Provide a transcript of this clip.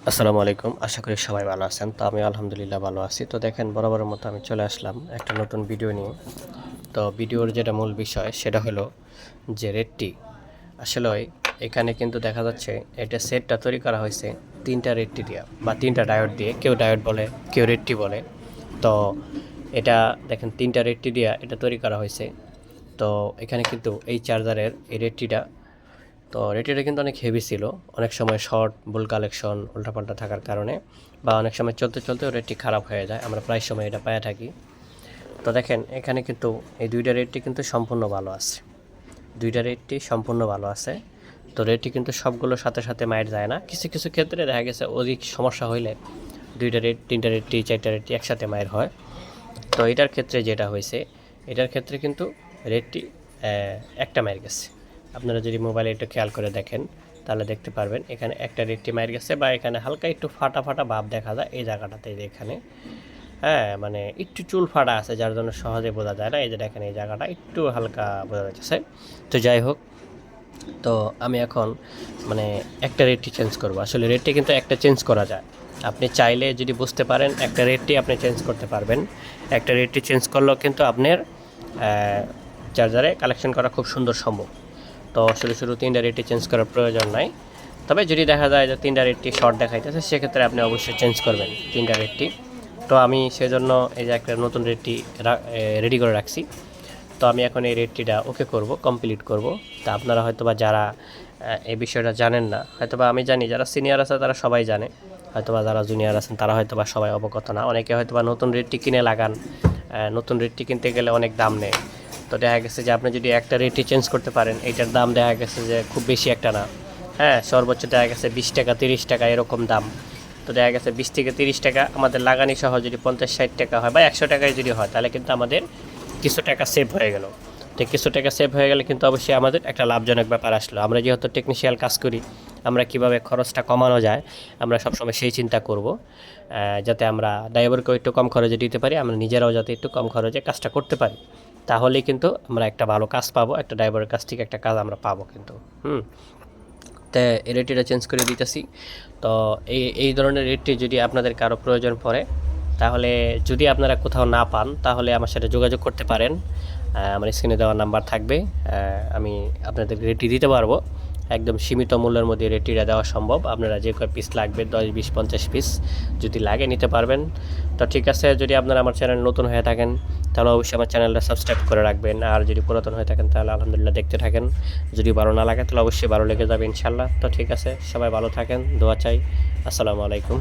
আসসালামু আলাইকুম। আশা করি সবাই ভালো আছেন। তো আমি আলহামদুলিল্লাহ ভালো আছি। তো দেখেন বরাবরের মতো আমি চলে আসলাম একটা নতুন ভিডিও নিয়ে। তো ভিডিওর যেটা মূল বিষয় সেটা হলো যে রেডটি আসলে এখানে কিন্তু দেখা যাচ্ছে এটা সেটটা তৈরি করা হয়েছে ৩টা রেডটি দিয়ে বা ৩টা ডায়োড দিয়ে। কেউ ডায়োড বলে, কেউ রেডটি বলে। তো এটা দেখেন ৩টা রেডটি দিয়ে এটা তৈরি করা হয়েছে। তো এখানে কিন্তু এই চার্জারের এই রেডটিটা তো রেডিওটা কিন্তু অনেক হেভি ছিল, অনেক সময় শর্ট বুল কালেকশন উল্টাপাল্টা থাকার কারণে বা অনেক সময় চলতে চলতেও রেটটি খারাপ হয়ে যায়, আমরা প্রায় সময় এটা পেয়ে থাকি। তো দেখেন এখানে কিন্তু এই দুইটা রেটটি কিন্তু সম্পূর্ণ ভালো আছে, দুইটা রেটটি সম্পূর্ণ ভালো আছে। তো রেটটি কিন্তু সবগুলোর সাথে সাথে মাইট যায় না, কিছু কিছু ক্ষেত্রে দেখা গেছে অধিক সমস্যা হইলে দুইটা রেট, তিনটা রেটটি, চারটা রেটটি একসাথে মায়ের হয়। তো এটার ক্ষেত্রে যেটা হয়েছে, এটার ক্ষেত্রে কিন্তু রেটটি একটা মায়ের গেছে। আপনারা যদি মোবাইলে একটু খেয়াল করে দেখেন তাহলে দেখতে পারবেন এখানে একটা রেটটি মায়ের গেছে বা এখানে হালকা একটু ফাটা ফাটা ভাব দেখা যায় এই জায়গাটাতে। এখানে মানে একটু চুল ফাটা আছে, যার জন্য সহজে বোঝা যায় না। এই যে দেখেন এই জায়গাটা একটু হালকা বোঝা যাচ্ছে। তো যাই হোক, তো আমি এখন একটা রেটটি চেঞ্জ করব। আসলে রেটটি কিন্তু একটা চেঞ্জ করা যায়, আপনি চাইলে যদি বুঝতে পারেন একটা রেটটি আপনি চেঞ্জ করতে পারবেন। একটা রেটটি চেঞ্জ করলেও কিন্তু আপনার চার্জারে কালেকশন করা খুব সুন্দর সম্ভব। তো শুরু 3টা রেটটি চেঞ্জ করার প্রয়োজন নাই। তবে যদি দেখা যায় যে 3টা রেটটি শর্ট দেখাইতেছে, সেক্ষেত্রে আপনি অবশ্যই চেঞ্জ করবেন 3টা রেটটি। তো আমি সেজন্য এই যে একটা নতুন রেটটি রেডি করে রাখছি। তো আমি এখন এই রেটটিটা ওকে করব, কমপ্লিট করব। তা আপনারা হয়তোবা যারা এই বিষয়টা জানেন না, হয়তোবা আমি জানি যারা সিনিয়র আছে তারা সবাই জানে, হয়তোবা যারা জুনিয়র আছেন তারা হয়তোবা সবাই অবগত না। অনেকে হয়তোবা নতুন রেটটি কিনে লাগান, নতুন রেটটি কিনতে গেলে অনেক দাম নেয়। তো দেখা গেছে যে আপনি যদি একটা রেটটি চেঞ্জ করতে পারেন, এইটার দাম দেখা গেছে যে খুব বেশি একটা না। সর্বোচ্চ দেখা গেছে 20 টাকা 30 টাকা এরকম দাম। তো দেখা গেছে 20 থেকে 30 টাকা আমাদের লাগানি সহ যদি 50-60 টাকা হয় বা 100 টাকায় যদি হয়, তাহলে কিন্তু আমাদের কিছু টাকা সেভ হয়ে গেল। তো কিছু টাকা সেভ হয়ে গেলে কিন্তু অবশ্যই আমাদের একটা লাভজনক ব্যাপার আসলো। আমরা যেহেতু টেকনিশিয়াল কাজ করি, আমরা কিভাবে খরচটা কমানো যায় আমরা সবসময় সেই চিন্তা করব, যাতে আমরা ড্রাইভারকেও একটু কম খরচে দিতে পারি, আমরা নিজেরাও যাতে একটু কম খরচে কাজটা করতে পারি। তাহলেই কিন্তু আমরা একটা ভালো কাজ পাবো, একটা ড্রাইভারের কাছ থেকে একটা কাজ আমরা পাবো কিন্তু। তো এই রেটটিটা চেঞ্জ করে দিতেছি। তো এই ধরনের রেটটি যদি আপনাদের কারো প্রয়োজন পড়ে, তাহলে যদি আপনারা কোথাও না পান তাহলে আমার সাথে যোগাযোগ করতে পারেন। আমার স্ক্রিনে দেওয়া নাম্বার থাকবে, আমি আপনাদের রেটটি দিতে পারবো। একদম সীমিত মূল্যের মধ্যে রেটটিটা দেওয়া সম্ভব। আপনারা যে কয় পিস লাগবে 10, 20, 50 পিস যদি লাগে নিতে পারবেন। তো ঠিক আছে, যদি আপনারা আমার চ্যানেল নতুন হয়ে থাকেন তাহলে অবশ্যই আমার চ্যানেলটা সাবস্ক্রাইব করে রাখবেন, আর যদি পুরাতন হয়ে থাকেন তাহলে আলহামদুলিল্লাহ দেখতে থাকেন। যদি ভালো না লাগে তাহলে অবশ্যই ভালো লেগে যাবে ইনশাল্লাহ। তো ঠিক আছে, সবাই ভালো থাকেন, দোয়া চাই। আসসালামু আলাইকুম।